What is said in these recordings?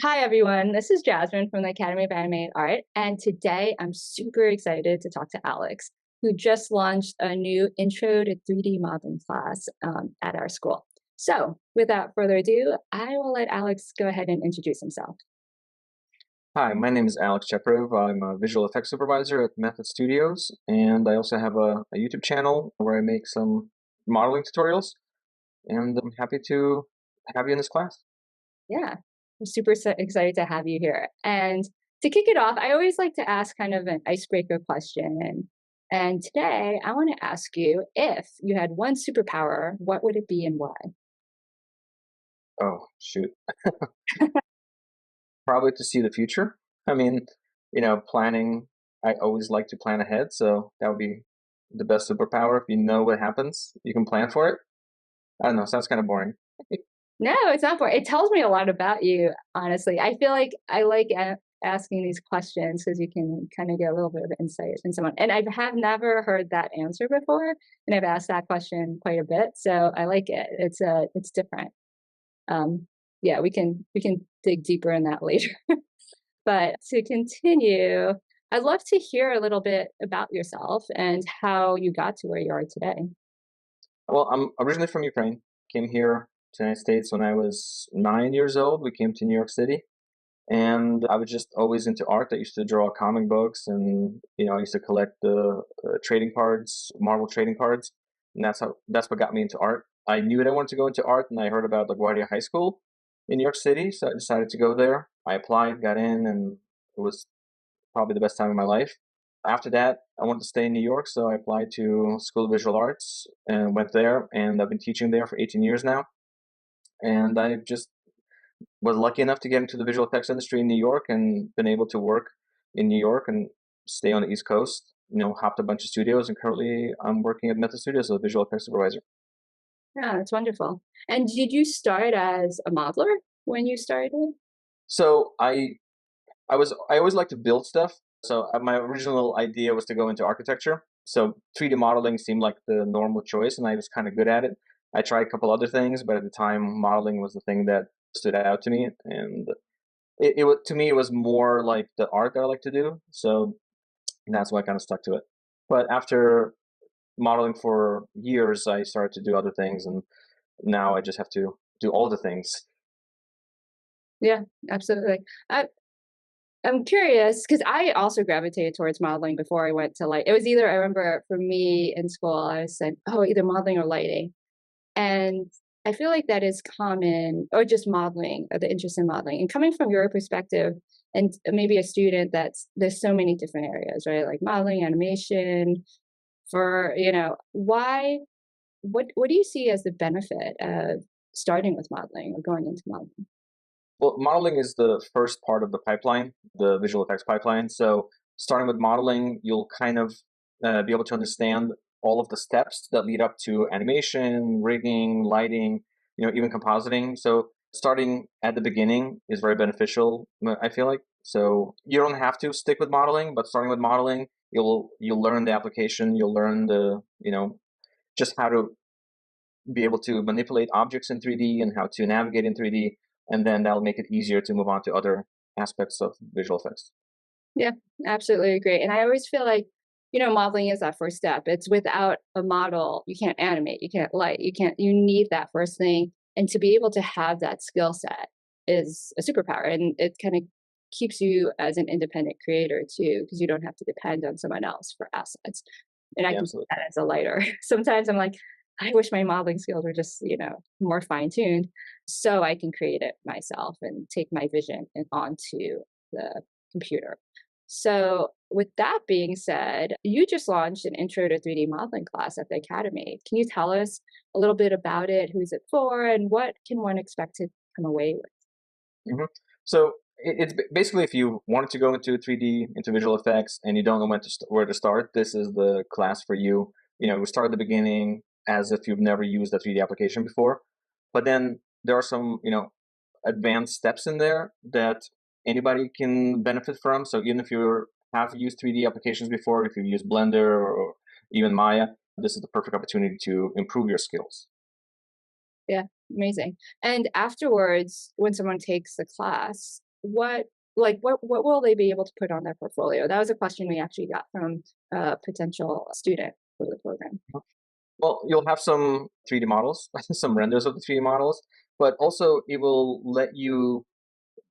Hi, everyone. This is Jasmine from the Academy of Animated Art. And today I'm super excited to talk to Alex, who just launched a new Intro to 3D modeling class at our school. So, without further ado, I will let Alex go ahead and introduce himself. Hi, my name is Alex Cheparev. I'm a visual effects supervisor at Method Studios, and I also have a YouTube channel where I make some modeling tutorials, and I'm happy to have you in this class. Yeah, I'm excited to have you here. And to kick it off, I always like to ask kind of an icebreaker question. And today I want to ask you, if you had one superpower, what would it be and why? Oh, shoot. Probably to see the future. I mean, planning, I always like to plan ahead, so that would be the best superpower. If you know what happens, you can plan for it. I don't know, sounds kind of boring. No, it's not boring. It tells me a lot about you, honestly. I feel like I like asking these questions because you can kind of get a little bit of insight in someone. And I have never heard that answer before, and I've asked that question quite a bit, so I like it. It's different. Um, yeah, we can dig deeper in that later. But to continue, I'd love to hear a little bit about yourself and how you got to where you are today. Well, I'm originally from Ukraine. Came here to the United States when I was 9 years old. We came to New York City, and I was just always into art. I used to draw comic books, and I used to collect the trading cards, Marvel trading cards, and that's what got me into art. I knew that I wanted to go into art, and I heard about LaGuardia High School in New York City, so I decided to go there. I applied, got in, and it was probably the best time of my life. After that, I wanted to stay in New York, so I applied to School of Visual Arts and went there, and I've been teaching there for 18 years now. And I just was lucky enough to get into the visual effects industry in New York and been able to work in New York and stay on the East Coast. Hopped a bunch of studios, and currently I'm working at Method Studios as a visual effects supervisor. Yeah, that's wonderful. And did you start as a modeler when you started? So I always like to build stuff. So my original idea was to go into architecture. So 3D modeling seemed like the normal choice, and I was kind of good at it. I tried a couple other things, but at the time, modeling was the thing that stood out to me, and to me it was more like the art that I like to do. So that's why I kind of stuck to it. But after modeling for years, I started to do other things, and now I just have to do all the things. Yeah, absolutely. I'm curious because I also gravitated towards modeling before I went to light. It was either, I remember for me in school, I said, oh, either modeling or lighting. And I feel like that is common, or just modeling, or the interest in modeling. And coming from your perspective, and maybe a student there's so many different areas, right? Like modeling, animation, why, what do you see as the benefit of starting with modeling or going into modeling? Well, modeling is the first part of the pipeline, the visual effects pipeline. So, starting with modeling, you'll kind of be able to understand all of the steps that lead up to animation, rigging, lighting, even compositing. So, starting at the beginning is very beneficial, I feel like. So, you don't have to stick with modeling, but starting with modeling, you'll learn the application, you'll learn just how to be able to manipulate objects in 3D and how to navigate in 3D, and then that'll make it easier to move on to other aspects of visual effects. Yeah, absolutely agree. And I always feel like, modeling is that first step. It's without a model, you can't animate, you can't light, you need that first thing. And to be able to have that skill set is a superpower. And it kind of keeps you as an independent creator too, because you don't have to depend on someone else for assets. And I Yeah, can see absolutely. that as a lighter. Sometimes I'm like, I wish my modeling skills were just, more fine tuned so I can create it myself and take my vision and onto the computer. So, with that being said, you just launched an Intro to 3D modeling class at the Academy. Can you tell us a little bit about it? Who's it for, and what can one expect to come away with? hmm So it's basically if you wanted to go into 3D, into visual effects, and you don't know where to start, this is the class for you. We start at the beginning as if you've never used a 3D application before, but then there are some, advanced steps in there that anybody can benefit from. So even if you have used 3D applications before, if you've used Blender or even Maya, this is the perfect opportunity to improve your skills. Yeah, amazing. And afterwards, when someone takes the class, what what will they be able to put on their portfolio? That was a question we actually got from a potential student for the program. Well, you'll have some 3D models, some renders of the 3D models, but also it will let you,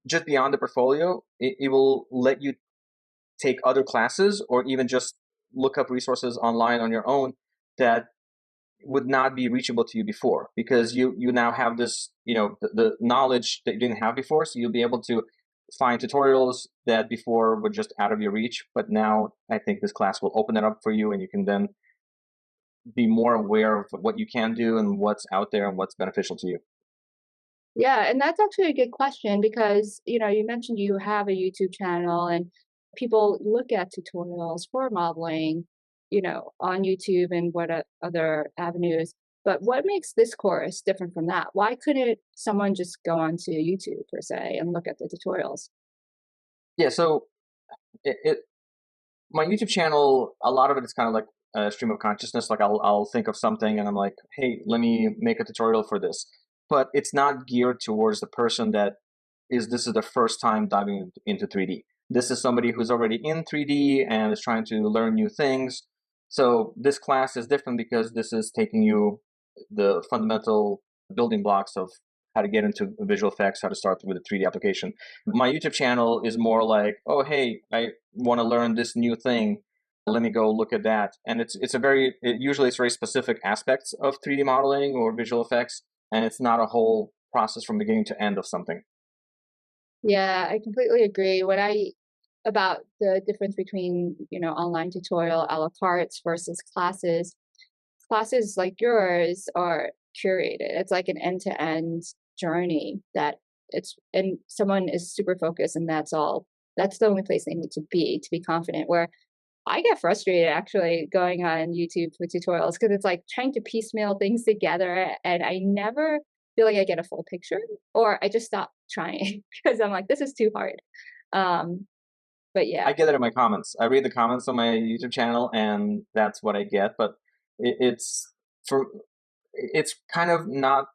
just beyond the portfolio, it will let you take other classes or even just look up resources online on your own that would not be reachable to you before, because you now have this, the knowledge that you didn't have before. So you'll be able to find tutorials that before were just out of your reach, but now I think this class will open it up for you, and you can then be more aware of what you can do and what's out there and what's beneficial to you. Yeah, and that's actually a good question because, you mentioned you have a YouTube channel and people look at tutorials for modeling, on YouTube and other avenues. But what makes this course different from that? Why couldn't someone just go onto YouTube per se and look at the tutorials? Yeah, so it my YouTube channel, a lot of it is kind of like a stream of consciousness. Like I'll think of something and I'm like, hey, let me make a tutorial for this. But it's not geared towards the person that this is the first time diving into 3D. This is somebody who's already in 3D and is trying to learn new things. So this class is different because this is taking you the fundamental building blocks of how to get into visual effects, how to start with a 3D application. My YouTube channel is more like, oh, hey, I want to learn this new thing. Let me go look at that. And usually it's very specific aspects of 3D modeling or visual effects, and it's not a whole process from beginning to end of something. Yeah, I completely agree. About the difference between, online tutorial a la carte versus classes. Classes like yours are curated. It's like an end-to-end journey that and someone is super focused and that's the only place they need to be confident. Where I get frustrated actually going on YouTube for tutorials because it's like trying to piecemeal things together and I never feel like I get a full picture or I just stop trying because I'm like, this is too hard. Um, but yeah, I get it in my comments. I read the comments on my YouTube channel, and that's what I get. But it, it's for it's kind of not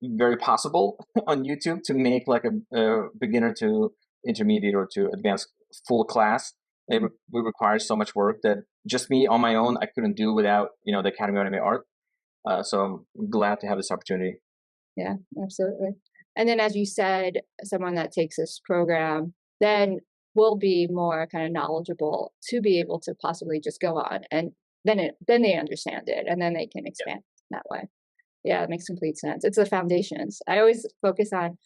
very possible on YouTube to make like a beginner to intermediate or to advanced full class. It requires so much work that just me on my own I couldn't do without the Academy of Anime Art. So I'm glad to have this opportunity. yeah, absolutely. And then as you said, someone that takes this program then will be more kind of knowledgeable to be able to possibly just go on and then they understand it and then they can expand that way. Yeah, it makes complete sense. It's the foundations. I always focus on,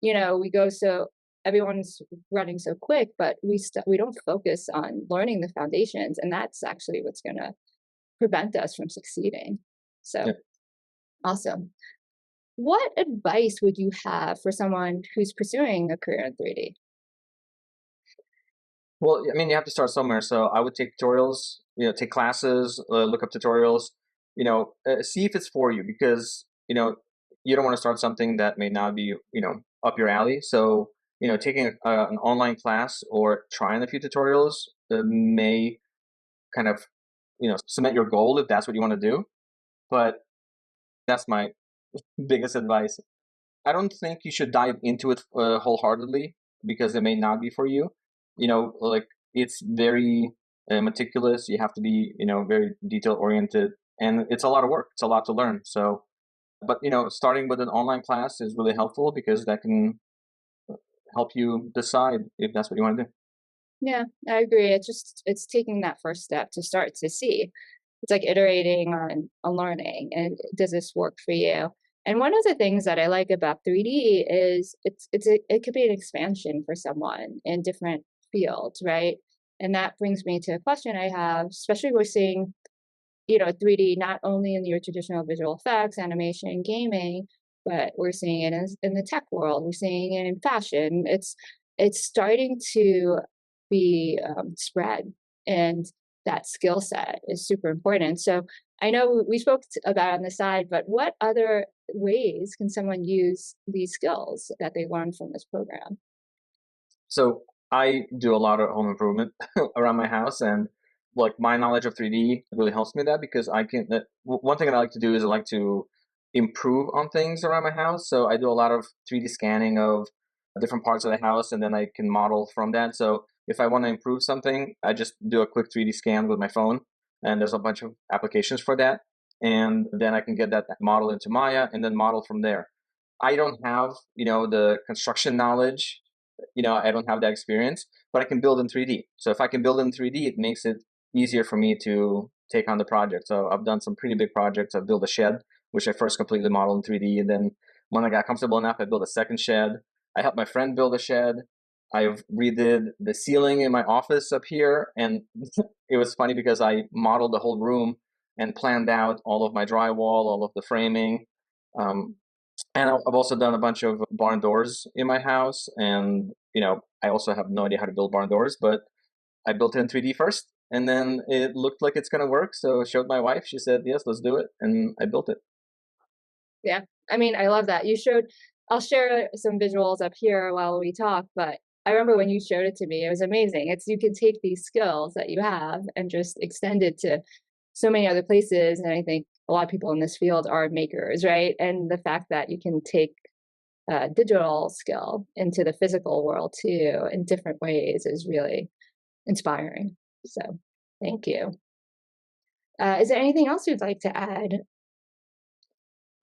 we go so everyone's running so quick, but we don't focus on learning the foundations, and that's actually what's going to prevent us from succeeding. So Yeah. awesome. What advice would you have for someone who's pursuing a career in 3D? Well, I mean, you have to start somewhere. So I would take tutorials, take classes, look up tutorials, see if it's for you, because, you don't want to start something that may not be, up your alley. So, taking an online class or trying a few tutorials may kind of, cement your goal if that's what you want to do. But that's my biggest advice. I don't think you should dive into it wholeheartedly because it may not be for you. Like it's very meticulous. You have to be, very detail oriented, and it's a lot of work. It's a lot to learn. So, but starting with an online class is really helpful because that can help you decide if that's what you want to do. Yeah, I agree. It's taking that first step to start to see. It's like iterating on learning and does this work for you? And one of the things that I like about 3D is it could be an expansion for someone in different fields, right? And that brings me to a question I have, especially we're seeing, 3D not only in your traditional visual effects, animation, gaming, but we're seeing it in the tech world. We're seeing it in fashion. It's starting to be spread, and that skill set is super important. So I know we spoke about it on the side, but what other ways can someone use these skills that they learn from this program? So I do a lot of home improvement around my house, and like my knowledge of 3D really helps me with that because I can. One thing that I like to do is I like to improve on things around my house. So I do a lot of 3D scanning of different parts of the house, and then I can model from that. So if I want to improve something, I just do a quick 3D scan with my phone, and there's a bunch of applications for that. And then I can get that model into Maya and then model from there. I don't have, the construction knowledge, I don't have that experience, but I can build in 3D. So if I can build in 3D, it makes it easier for me to take on the project. So I've done some pretty big projects. I've built a shed, which I first completely modeled in 3D. And then when I got comfortable enough, I built a second shed. I helped my friend build a shed. I've redid the ceiling in my office up here. And it was funny because I modeled the whole room and planned out all of my drywall, all of the framing. Um, and I've also done a bunch of barn doors in my house. And, I also have no idea how to build barn doors, but I built it in 3D first. And then it looked like it's going to work. So I showed my wife. She said, yes, let's do it. And I built it. Yeah. I mean, I love that. You showed, I'll share some visuals up here while we talk, but I remember when you showed it to me, it was amazing. It's you can take these skills that you have and just extend it to so many other places. And I think a lot of people in this field are makers, right? And the fact that you can take digital skill into the physical world too in different ways is really inspiring. So thank you. Is there anything else you'd like to add?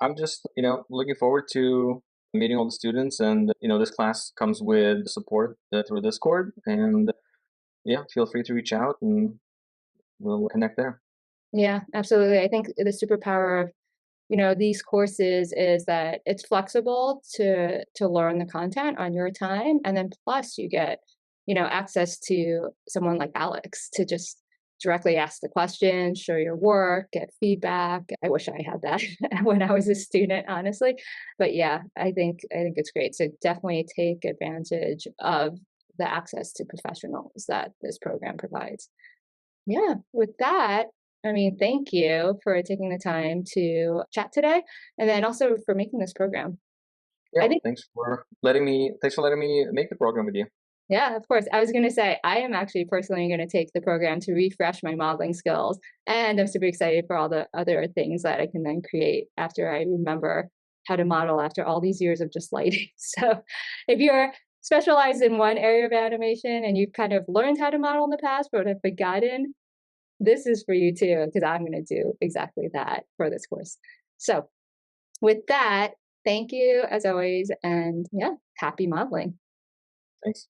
I'm just, looking forward to meeting all the students. And, this class comes with support through Discord. And yeah, feel free to reach out and we'll connect there. Yeah, absolutely. I think the superpower of these courses is that it's flexible to learn the content on your time, and then plus you get access to someone like Alex to just directly ask the questions, show your work, get feedback. I wish I had that when I was a student, honestly. But yeah, I think it's great. So definitely take advantage of the access to professionals that this program provides. Yeah, with that, I mean, thank you for taking the time to chat today and then also for making this program. Yeah, I think, thanks for letting me make the program with you. yeah, of course. I was going to say, I am actually personally going to take the program to refresh my modeling skills. And I'm super excited for all the other things that I can then create after I remember how to model after all these years of just lighting. So if you're specialized in one area of animation and you've kind of learned how to model in the past but have forgotten, this is for you too, because I'm going to do exactly that for this course. So, with that, thank you as always. And yeah, happy modeling. Thanks.